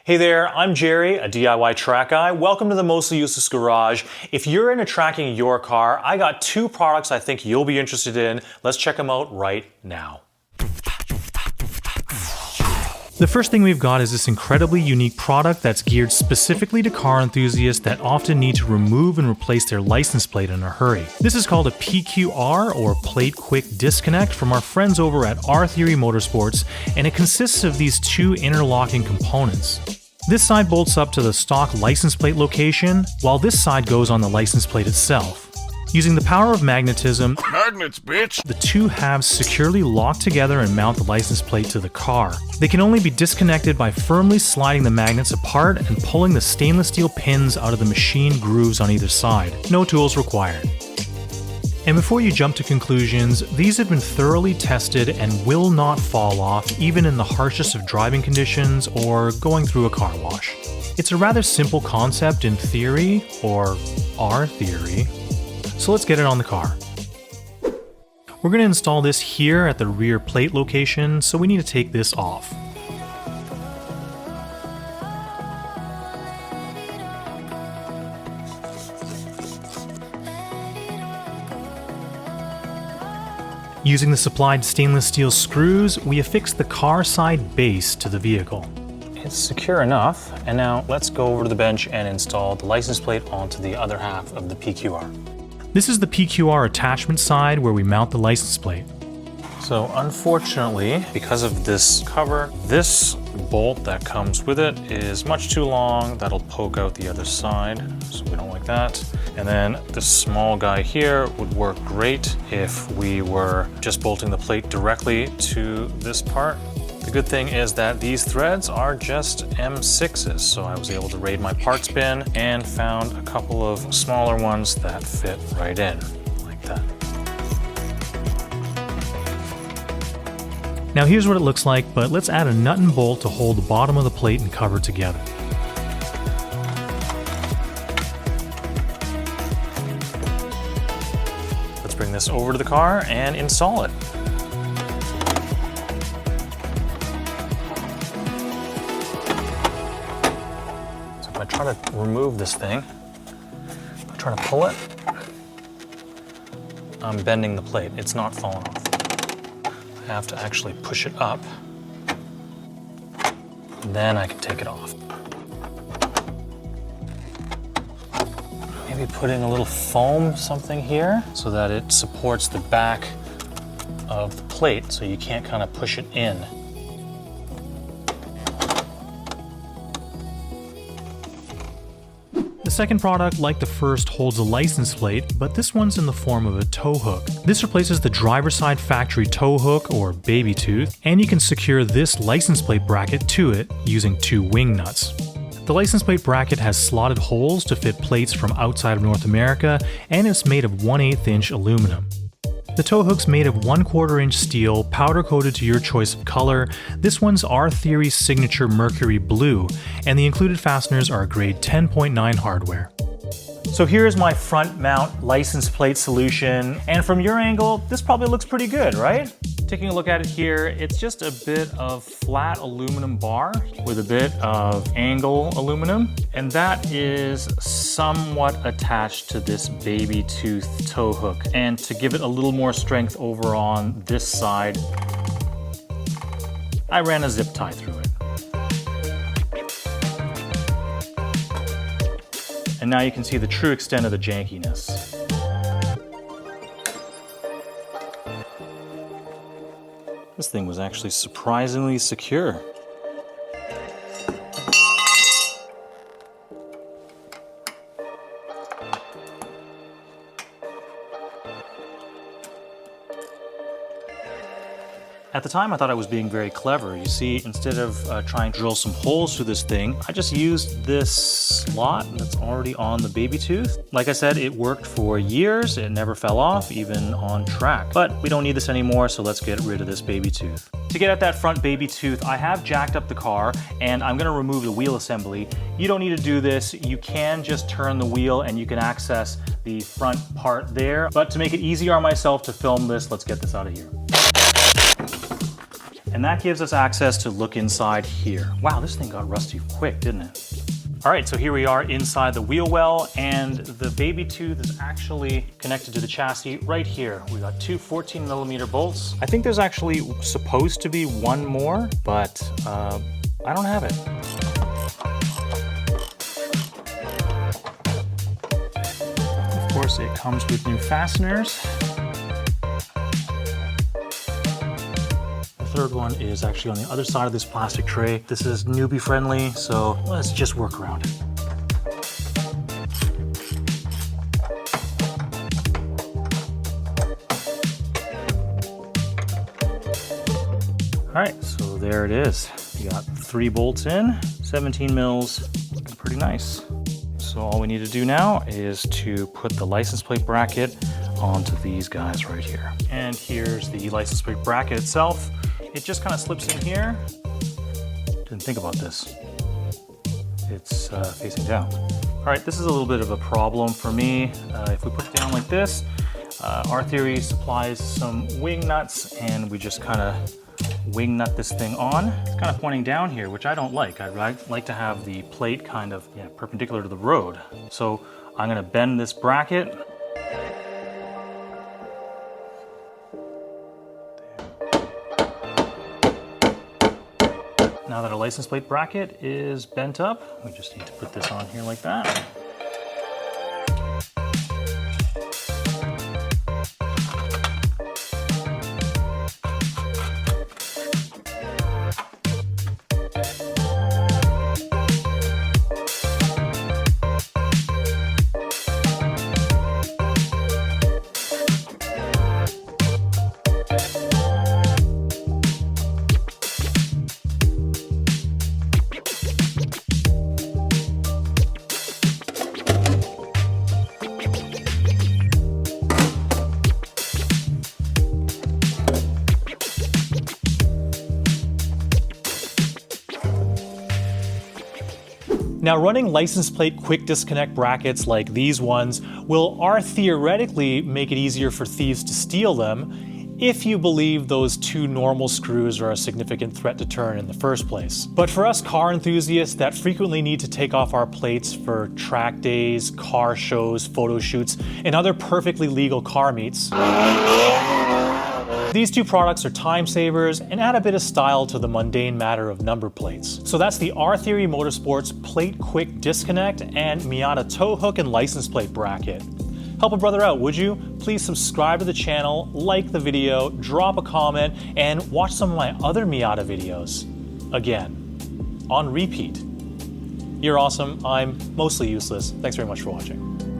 Hey there, I'm Jerry, a DIY track guy. Welcome to the Mostly Useless Garage. If you're into tracking your car, I got two products I think you'll be interested in. Let's check them out right now. The first thing we've got is this incredibly unique product that's geared specifically to car enthusiasts that often need to remove and replace their license plate in a hurry. This is called a PQR, or Plate Quick Disconnect, from our friends over at R-Theory Motorsports, and it consists of these two interlocking components. This side bolts up to the stock license plate location, while this side goes on the license plate itself. Using the power of magnetism, magnets, bitch! The two halves securely lock together and mount the license plate to the car. They can only be disconnected by firmly sliding the magnets apart and pulling the stainless steel pins out of the machined grooves on either side. No tools required. And before you jump to conclusions, these have been thoroughly tested and will not fall off even in the harshest of driving conditions or going through a car wash. It's a rather simple concept in theory, or our theory. So let's get it on the car. We're going to install this here at the rear plate location, so we need to take this off. Using the supplied stainless steel screws, we affix the car side base to the vehicle. It's secure enough, and now let's go over to the bench and install the license plate onto the other half of the PQR. This is the PQR attachment side where we mount the license plate. So unfortunately, because of this cover, this bolt that comes with it is much too long. That'll poke out the other side, so we don't like that. And then this small guy here would work great if we were just bolting the plate directly to this part. The good thing is that these threads are just M6s, so I was able to raid my parts bin and found a couple of smaller ones that fit right in, like that. Now here's what it looks like, but let's add a nut and bolt to hold the bottom of the plate and cover together. Let's bring this over to the car and install it. I try to remove this thing. I try to pull it. I'm bending the plate. It's not falling off. I have to actually push it up. Then I can take it off. Maybe putting a little foam something here so that it supports the back of the plate so you can't kind of push it in. The second product, like the first, holds a license plate, but this one's in the form of a tow hook. This replaces the driver's side factory tow hook, or baby tooth, and you can secure this license plate bracket to it using two wing nuts. The license plate bracket has slotted holes to fit plates from outside of North America, and it's made of 1/8 inch aluminum. The tow hook's made of 1/4 inch steel, powder coated to your choice of color. This one's R-Theory signature Mercury Blue, and the included fasteners are grade 10.9 hardware. So here's my front mount license plate solution, and from your angle, this probably looks pretty good, right? Taking a look at it here, it's just a bit of flat aluminum bar with a bit of angle aluminum, and that is somewhat attached to this baby tooth tow hook. And to give it a little more strength over on this side, I ran a zip tie through it. And now you can see the true extent of the jankiness. This thing was actually surprisingly secure. At the time, I thought I was being very clever. You see, instead of trying to drill some holes through this thing, I just used this slot that's already on the baby tooth. Like I said, it worked for years. It never fell off, even on track. But we don't need this anymore, so let's get rid of this baby tooth. To get at that front baby tooth, I have jacked up the car, and I'm gonna remove the wheel assembly. You don't need to do this. You can just turn the wheel, and you can access the front part there. But to make it easier on myself to film this, let's get this out of here. And that gives us access to look inside here. Wow, this thing got rusty quick, didn't it? All right, so here we are inside the wheel well, and the baby tooth is actually connected to the chassis right here. We got two 14mm bolts. I think there's actually supposed to be one more, but I don't have it. Of course, it comes with new fasteners. The third one is actually on the other side of this plastic tray. This is newbie friendly, so let's just work around it. All right, so there it is. We got 3 bolts in, 17 mils, looking pretty nice. So all we need to do now is to put the license plate bracket onto these guys right here. And here's the license plate bracket itself. It just kind of slips in here. Didn't think about this. It's facing down. All right, this is a little bit of a problem for me. If we put it down like this, our theory supplies some wing nuts, and we just kind of wing nut this thing on. It's kind of pointing down here, which I don't like. I'd like to have the plate kind of perpendicular to the road. So I'm gonna bend this bracket. Now that our license plate bracket is bent up, we just need to put this on here like that. Now, running license plate quick disconnect brackets like these ones will theoretically make it easier for thieves to steal them if you believe those 2 normal screws are a significant threat to turn in the first place. But for us car enthusiasts that frequently need to take off our plates for track days, car shows, photo shoots, and other perfectly legal car meets, these 2 products are time savers and add a bit of style to the mundane matter of number plates. So that's the R-Theory Motorsports Plate Quick Disconnect and Miata Tow Hook and License Plate Bracket. Help a brother out, would you? Please subscribe to the channel, like the video, drop a comment, and watch some of my other Miata videos. Again, on repeat. You're awesome. I'm mostly useless. Thanks very much for watching.